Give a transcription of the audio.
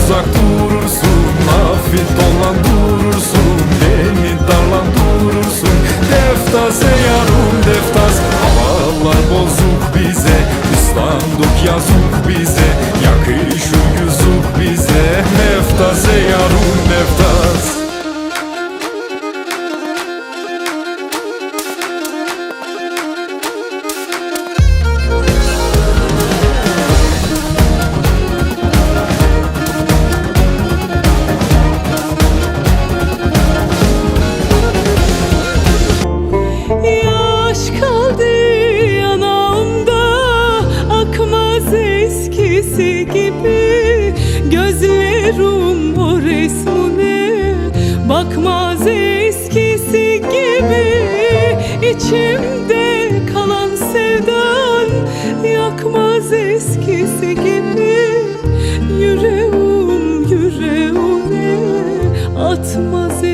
uzak durursun, hafif dolandırırsın, beni darlandırırsın. Deftase yarım deftas, havalar bozuk bize, İstanbul yazık bize, yakışır yüzük bize. Deftase yarım deftas. Yaş kaldı yanağımda, akmaz eskisi gibi. Gözlerim o resmine bakmaz eskisi gibi. İçimde kalan sevdan yakmaz eskisi gibi. Yüreğim yüreğime atmaz